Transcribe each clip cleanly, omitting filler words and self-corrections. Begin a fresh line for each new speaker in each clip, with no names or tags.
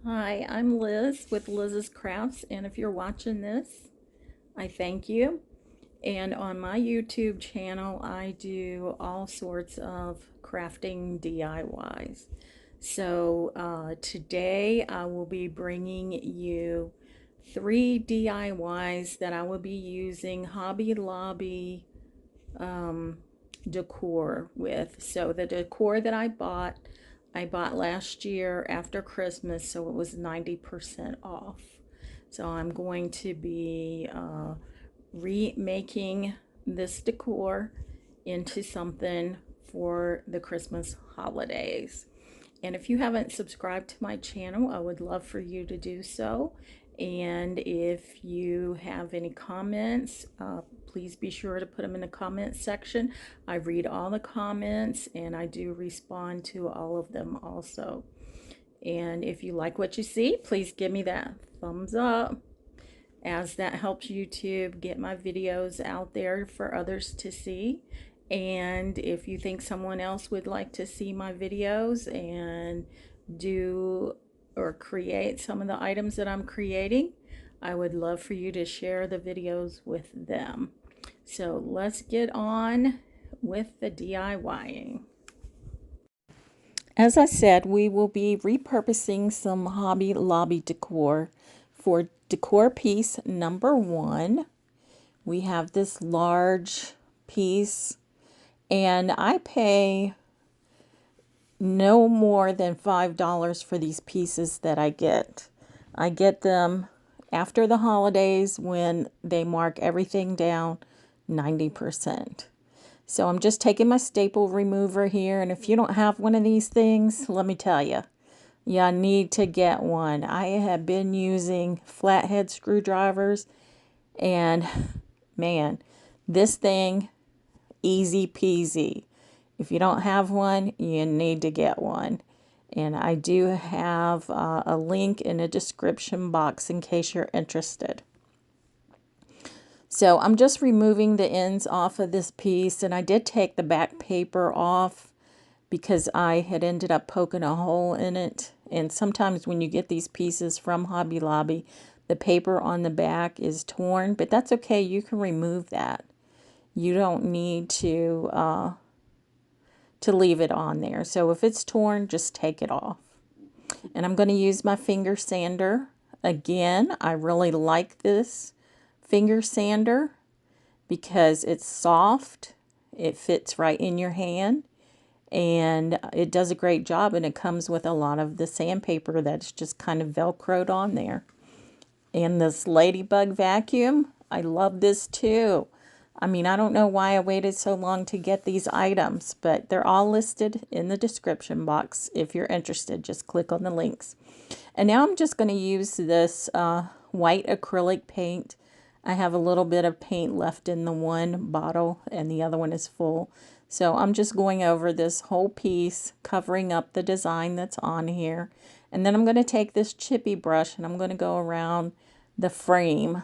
Hi, I'm Liz with Liz's Crafts, and if you're watching this, I thank you. And on my YouTube channel, I do all sorts of crafting DIYs. So today I will be bringing you 3 DIYs that I will be using Hobby Lobby um, decor with. So the decor that I bought last year after Christmas, so it was 90% off. So I'm going to be remaking this decor into something for the Christmas holidays. And if you haven't subscribed to my channel, I would love for you to do so. And if you have any comments, please be sure to put them in the comment section. I read all the comments and I do respond to all of them also. And if you like what you see, please give me that thumbs up, as that helps YouTube get my videos out there for others to see. And if you think someone else would like to see my videos and do or create some of the items that I'm creating, I would love for you to share the videos with them. So let's get on with the DIYing. As I said, we will be repurposing some Hobby Lobby decor for decor piece number 1. We have this large piece, and I pay no more than $5 for these pieces that I get. I get them after the holidays when they mark everything down 90%. So I'm just taking my staple remover here, and if you don't have one of these things, let me tell you, you need to get one. I have been using flathead screwdrivers, and man, this thing, easy peasy. If you don't have one, you need to get one. And I do have a link in the description box in case you're interested. So I'm just removing the ends off of this piece, and I did take the back paper off because I had ended up poking a hole in it. And sometimes when you get these pieces from Hobby Lobby, the paper on the back is torn, but that's okay. You can remove that. You don't need to leave it on there. So if it's torn, just take it off. And I'm going to use my finger sander. Again, I really like this finger sander because it's soft, it fits right in your hand, and it does a great job, and it comes with a lot of the sandpaper that's just kind of velcroed on there. And this Ladybug vacuum, I love this too. I mean, I don't know why I waited so long to get these items, but they're all listed in the description box. If you're interested, just click on the links. And now I'm just going to use this white acrylic paint. I have a little bit of paint left in the one bottle and the other one is full. So I'm just going over this whole piece, covering up the design that's on here. And then I'm going to take this chippy brush and I'm going to go around the frame.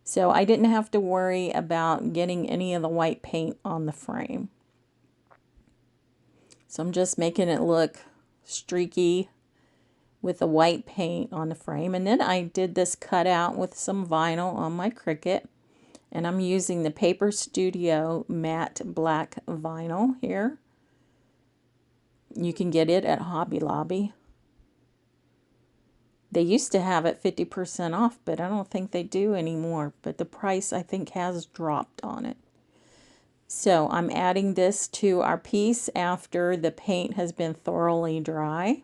So I didn't have to worry about getting any of the white paint on the frame. So I'm just making it look streaky with the white paint on the frame. And then I did this cutout with some vinyl on my Cricut. And I'm using the Paper Studio matte black vinyl here. You can get it at Hobby Lobby. They used to have it 50% off, but I don't think they do anymore. But the price, I think, has dropped on it. So I'm adding this to our piece after the paint has been thoroughly dry.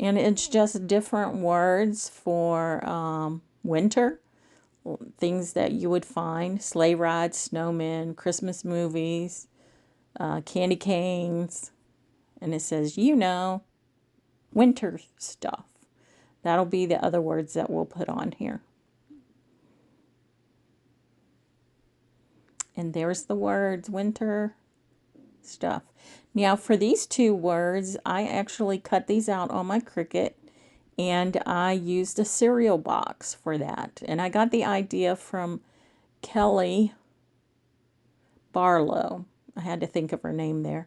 And it's just different words for winter. Things that you would find: sleigh rides, snowmen, Christmas movies, candy canes. And it says, winter stuff. That'll be the other words that we'll put on here. And there's the words, winter stuff. Now for these 2 words, I actually cut these out on my Cricut, and I used a cereal box for that. And I got the idea from Kelly Barlow. I had to think of her name there.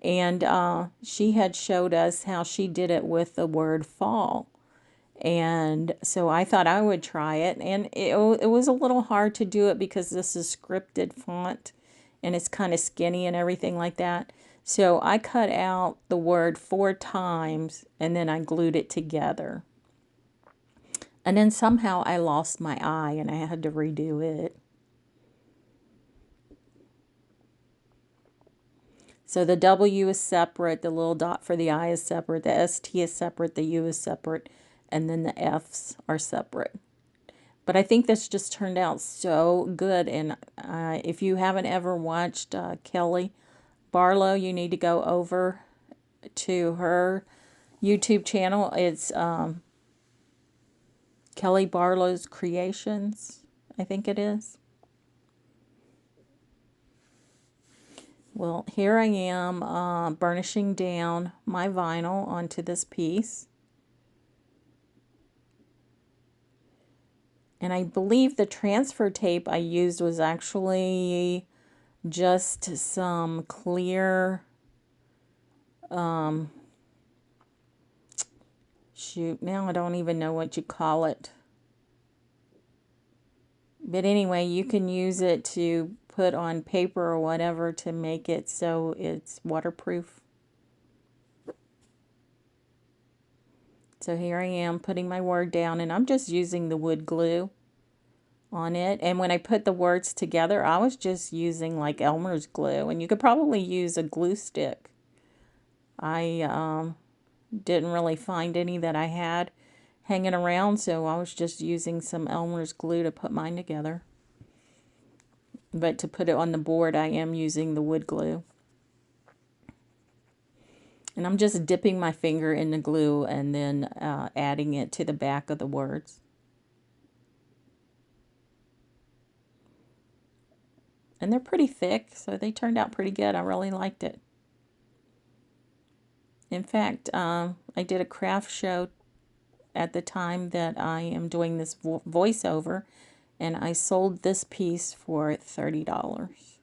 And she had showed us how she did it with the word fall. And so I thought I would try it. And it was a little hard to do it because this is scripted font and it's kind of skinny and everything like that. So I cut out the word 4 times and then I glued it together. And then somehow I lost my eye and I had to redo it. So the W is separate, the little dot for the I is separate, the ST is separate, the U is separate, and then the F's are separate. But I think this just turned out so good. And if you haven't ever watched Kelly Barlow, you need to go over to her YouTube channel. It's Kelly Barlow's Creations, I think it is. Well, here I am burnishing down my vinyl onto this piece. And I believe the transfer tape I used was actually just some clear, shoot, now I don't even know what you call it. But anyway, you can use it to put on paper or whatever to make it so it's waterproof. So here I am putting my word down, and I'm just using the wood glue on it. And when I put the words together, I was just using like Elmer's glue, and you could probably use a glue stick. I didn't really find any that I had hanging around, so I was just using some Elmer's glue to put mine together. But to put it on the board, I am using the wood glue. And I'm just dipping my finger in the glue and then adding it to the back of the words. And they're pretty thick, so they turned out pretty good. I really liked it. In fact, I did a craft show at the time that I am doing this voiceover, and I sold this piece for $30.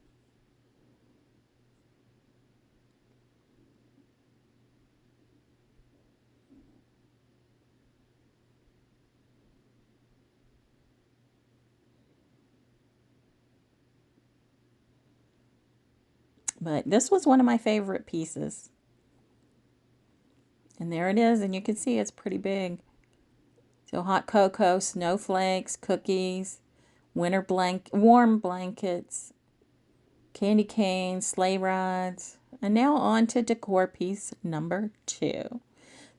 But this was one of my favorite pieces. And there it is, and you can see it's pretty big. So hot cocoa, snowflakes, cookies, warm blankets, candy canes, sleigh rides. And now on to decor piece number 2.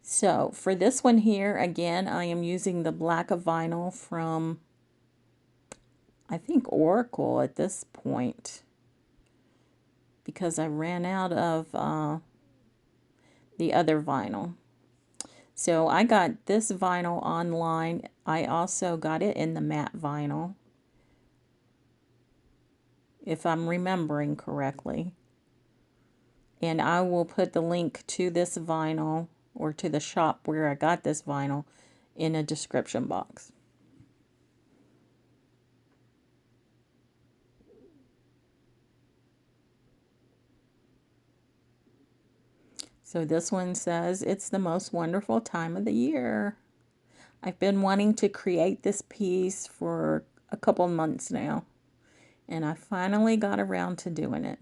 So for this one here, again, I am using the black of vinyl from, I think, Oracle at this point, because I ran out of the other vinyl. So I got this vinyl online. I also got it in the matte vinyl, if I'm remembering correctly. And I will put the link to this vinyl, or to the shop where I got this vinyl, in a description box. So this one says, "It's the most wonderful time of the year." I've been wanting to create this piece for a couple months now, and I finally got around to doing it.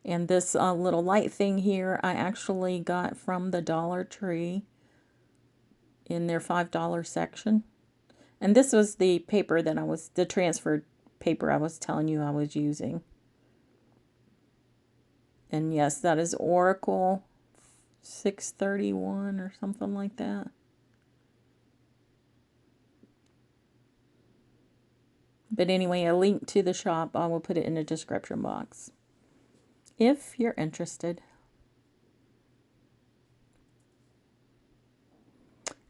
And this little light thing here, I actually got from the Dollar Tree in their $5 section. And this was the paper that the transferred paper I was telling you I was using. And yes, that is Oracle 631 or something like that. But anyway, a link to the shop, I will put it in the description box if you're interested.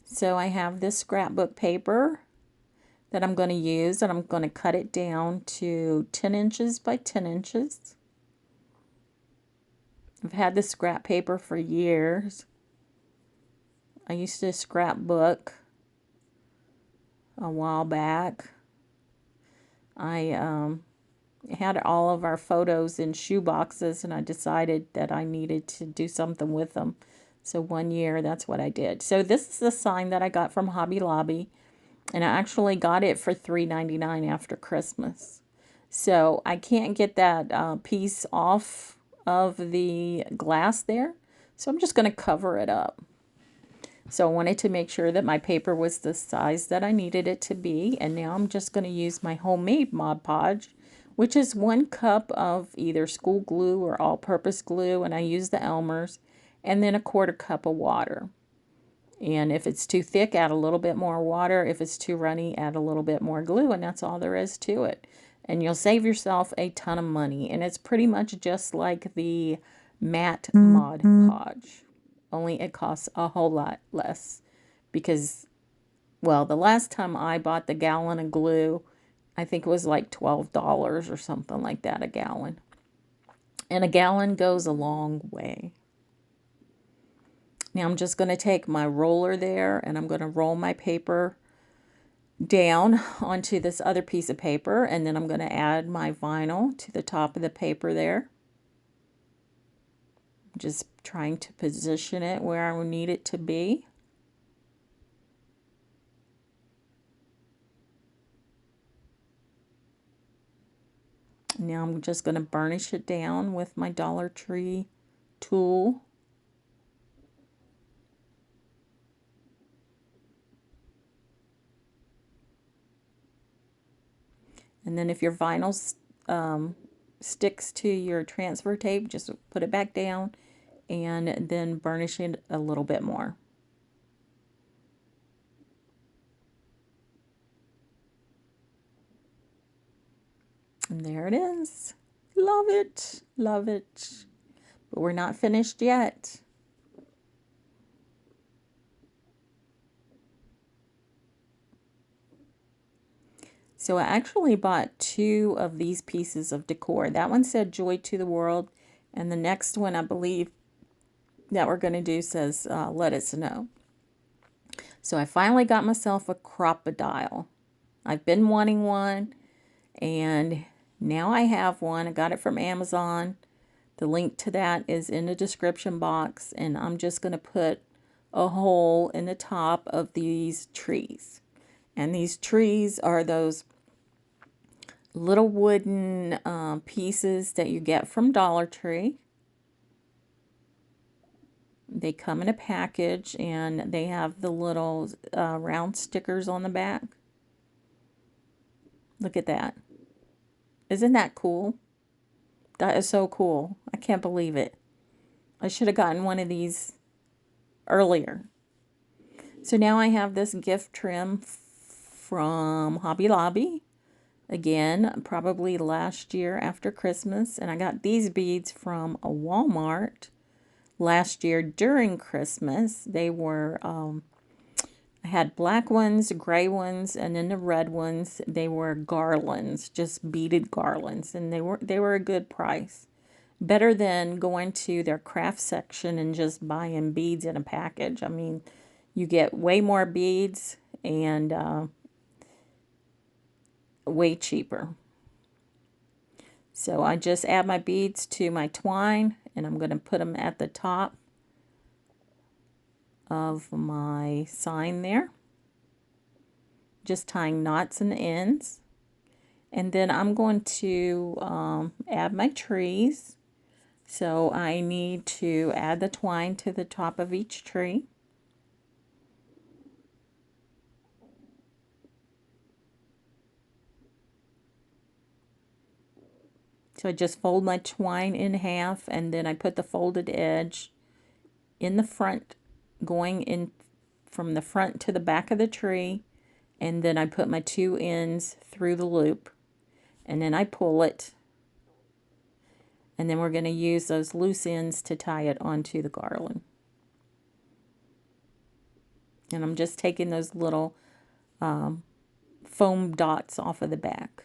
So I have this scrapbook paper that I'm going to use, and I'm going to cut it down to 10 inches by 10 inches. I've had this scrap paper for years. I used to scrapbook a while back. I had all of our photos in shoe boxes, and I decided that I needed to do something with them. So one year, that's what I did. So this is the sign that I got from Hobby Lobby, and I actually got it for $3.99 after Christmas. So I can't get that piece off of the glass there, so I'm just going to cover it up. So I wanted to make sure that my paper was the size that I needed it to be, and now I'm just going to use my homemade Mod Podge, which is 1 cup of either school glue or all-purpose glue, and I use the Elmer's, and then 1/4 cup of water. And if it's too thick, add a little bit more water. If it's too runny, add a little bit more glue, and that's all there is to it. And you'll save yourself a ton of money, and it's pretty much just like the matte Mod Podge, only it costs a whole lot less because, well, the last time I bought the gallon of glue, I think it was like $12 or something like that, a gallon. And a gallon goes a long way. Now I'm just going to take my roller there, and I'm going to roll my paper down onto this other piece of paper, and then I'm going to add my vinyl to the top of the paper there. Just trying to position it where I need it to be. Now I'm just going to burnish it down with my Dollar Tree tool. And then if your vinyl sticks to your transfer tape, just put it back down and then burnish it a little bit more. And there it is. Love it. Love it. But we're not finished yet. So I actually bought 2 of these pieces of decor. That one said Joy to the World, and the next one I believe that we're going to do says Let Us Know. So I finally got myself a Crop-a-dile. I've been wanting one, and now I have one. I got it from Amazon. The link to that is in the description box, and I'm just going to put a hole in the top of these trees. And these trees are those little wooden pieces that you get from Dollar Tree. They come in a package, and they have the little round stickers on the back. Look at that. Isn't that cool? That is so cool. I can't believe it. I should have gotten one of these earlier. So now I have this gift trim from Hobby Lobby. Again, probably last year after Christmas. And I got these beads from a Walmart last year during Christmas. They were, I had black ones, gray ones, and then the red ones. They were garlands, just beaded garlands. And they were a good price. Better than going to their craft section and just buying beads in a package. I mean, you get way more beads and way cheaper. So I just add my beads to my twine, and I'm going to put them at the top of my sign there. Just tying knots in the ends. And then I'm going to add my trees. So I need to add the twine to the top of each tree. So I just fold my twine in half, and then I put the folded edge in the front, going in from the front to the back of the tree, and then I put my 2 ends through the loop, and then I pull it, and then we're going to use those loose ends to tie it onto the garland. And I'm just taking those little foam dots off of the back.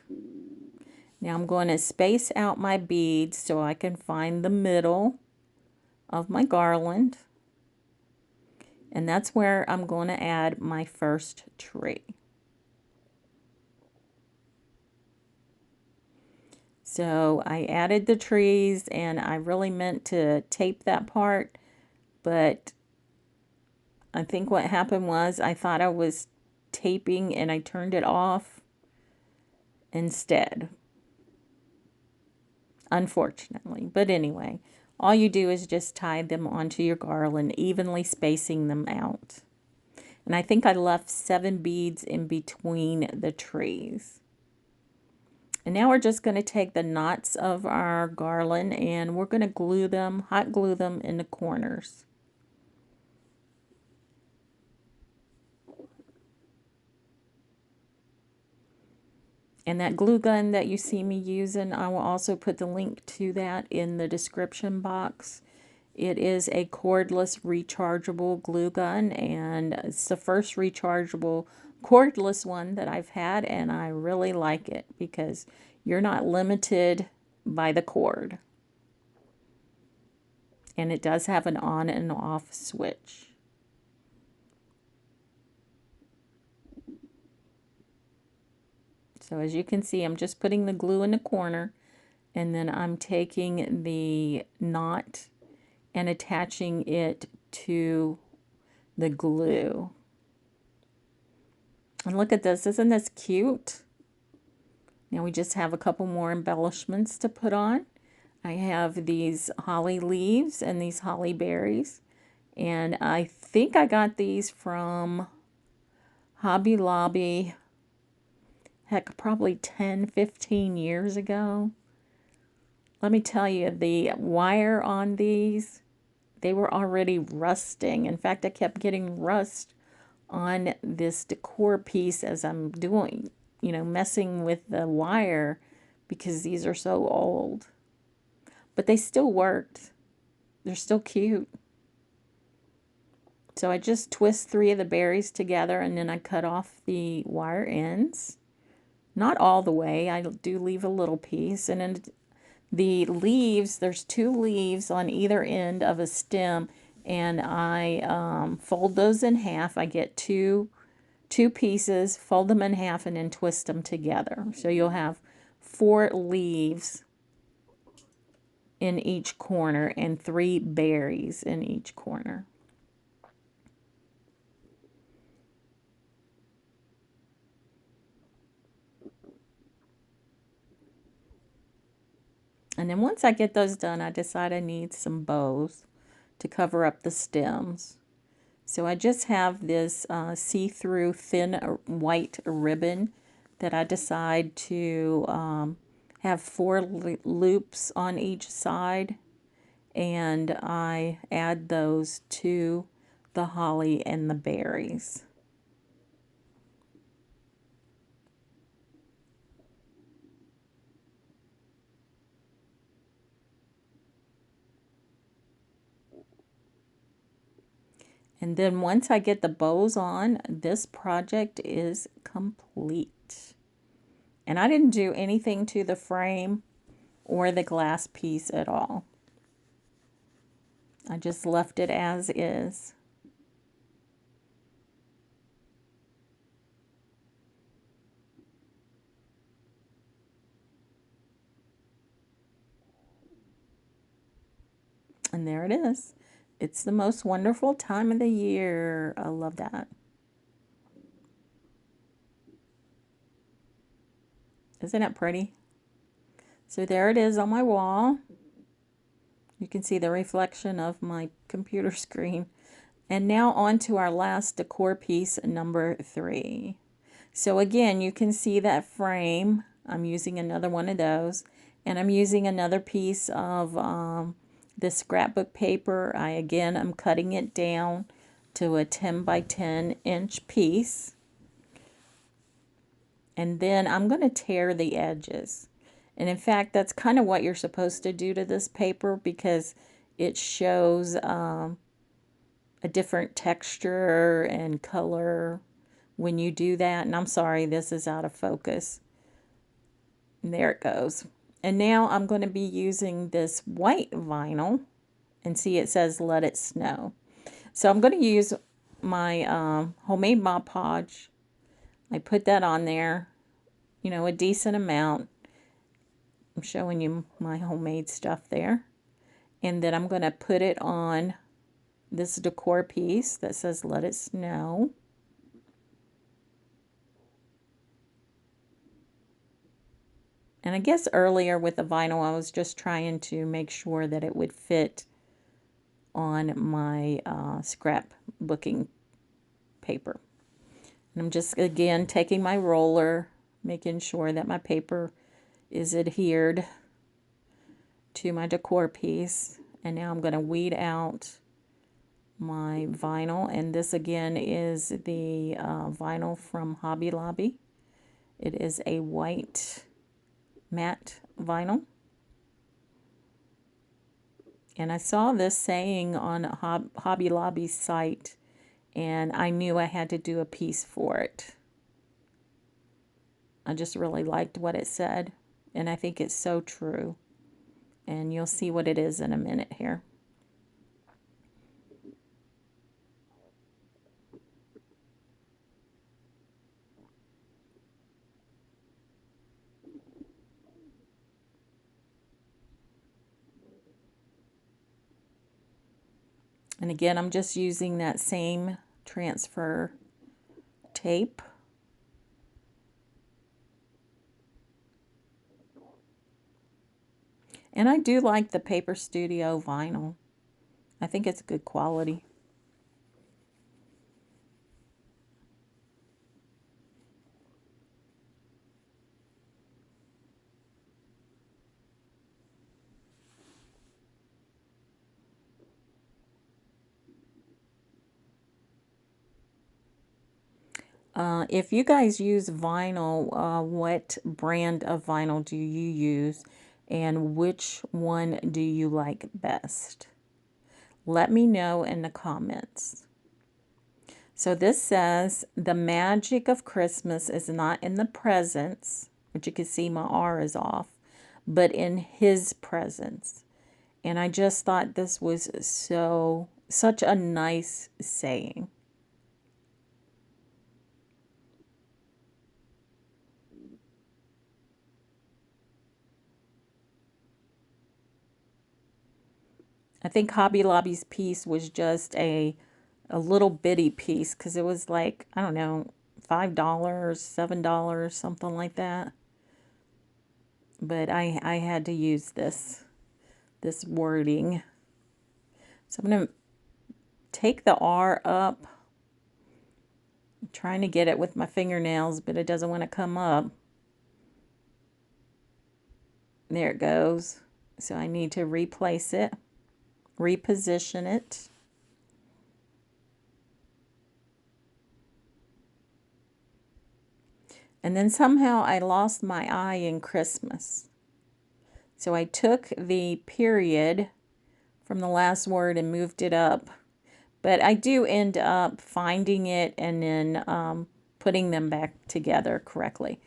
Now I'm going to space out my beads so I can find the middle of my garland. And that's where I'm going to add my first tree. So I added the trees, and I really meant to tape that part, but I think what happened was I thought I was taping and I turned it off instead, unfortunately. But anyway, all you do is just tie them onto your garland, evenly spacing them out. And I think I left 7 beads in between the trees. And now we're just going to take the knots of our garland and we're going to glue them, hot glue them in the corners. And that glue gun that you see me using, I will also put the link to that in the description box. It is a cordless rechargeable glue gun, and it's the first rechargeable cordless one that I've had, and I really like it because you're not limited by the cord. And it does have an on and off switch. So as you can see, I'm just putting the glue in the corner, and then I'm taking the knot and attaching it to the glue. And look at this, isn't this cute? Now we just have a couple more embellishments to put on. I have these holly leaves and these holly berries. And I think I got these from Hobby Lobby, heck, probably 10, 15 years ago. Let me tell you, the wire on these, they were already rusting. In fact, I kept getting rust on this decor piece as I'm doing, messing with the wire because these are so old. But they still worked. They're still cute. So I just twist 3 of the berries together and then I cut off the wire ends. Not all the way. I do leave a little piece. And then the leaves, there's 2 leaves on either end of a stem, and I fold those in half. I get two pieces, fold them in half, and then twist them together. So you'll have 4 leaves in each corner and 3 berries in each corner. And then once I get those done, I decide I need some bows to cover up the stems. So I just have this see-through thin white ribbon that I decide to have 4 loops on each side, and I add those to the holly and the berries. And then once I get the bows on, this project is complete. And I didn't do anything to the frame or the glass piece at all. I just left it as is. And there it is. It's the most wonderful time of the year. I love that. Isn't it pretty? So there it is on my wall. You can see the reflection of my computer screen. And now on to our last decor piece, number 3. So again, you can see that frame. I'm using another one of those. And I'm using another piece of the scrapbook paper. Again, I'm cutting it down to a 10 by 10 inch piece. And then I'm going to tear the edges. And in fact, that's kind of what you're supposed to do to this paper because it shows a different texture and color when you do that. And I'm sorry, this is out of focus. And there it goes. And now I'm going to be using this white vinyl, and see it says Let It Snow. So I'm going to use my homemade Mod Podge. I put that on there, a decent amount. I'm showing you my homemade stuff there. And then I'm going to put it on this decor piece that says "Let It Snow." And I guess earlier with the vinyl, I was just trying to make sure that it would fit on my scrapbooking paper. And I'm just, again, taking my roller, making sure that my paper is adhered to my decor piece. And now I'm going to weed out my vinyl. And this, again, is the vinyl from Hobby Lobby. It is a white matte vinyl. And I saw this saying on Hobby Lobby's site, and I knew I had to do a piece for it. I just really liked what it said, and I think it's so true. And you'll see what it is in a minute here. And again, I'm just using that same transfer tape. And I do like the Paper Studio vinyl. I think it's good quality. If you guys use vinyl, what brand of vinyl do you use, and which one do you like best? Let me know in the comments. So this says, the magic of Christmas is not in the presents, which you can see my R is off, but in His presence. And I just thought this was such a nice saying. I think Hobby Lobby's piece was just a little bitty piece, because it was like, I don't know, $5, $7, something like that. But I had to use this wording. So I'm going to take the R up. I'm trying to get it with my fingernails, but it doesn't want to come up. There it goes. So I need to replace it, reposition it. And then somehow I lost my I in Christmas. So I took the period from the last word and moved it up. But I do end up finding it and then putting them back together correctly.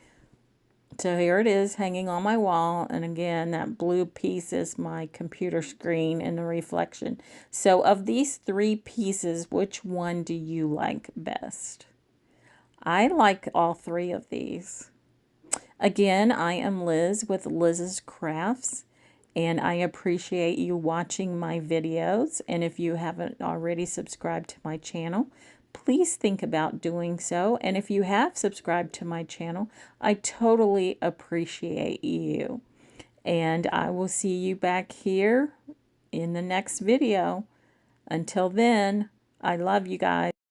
So here it is hanging on my wall. And again, that blue piece is my computer screen and the reflection. So of these three pieces, which one do you like best? I like all three of these. Again, I am Liz with Liz's Crafts, and I appreciate you watching my videos. And if you haven't already subscribed to my channel, please think about doing so. And if you have subscribed to my channel, I totally appreciate you. And I will see you back here in the next video. Until then, I love you guys.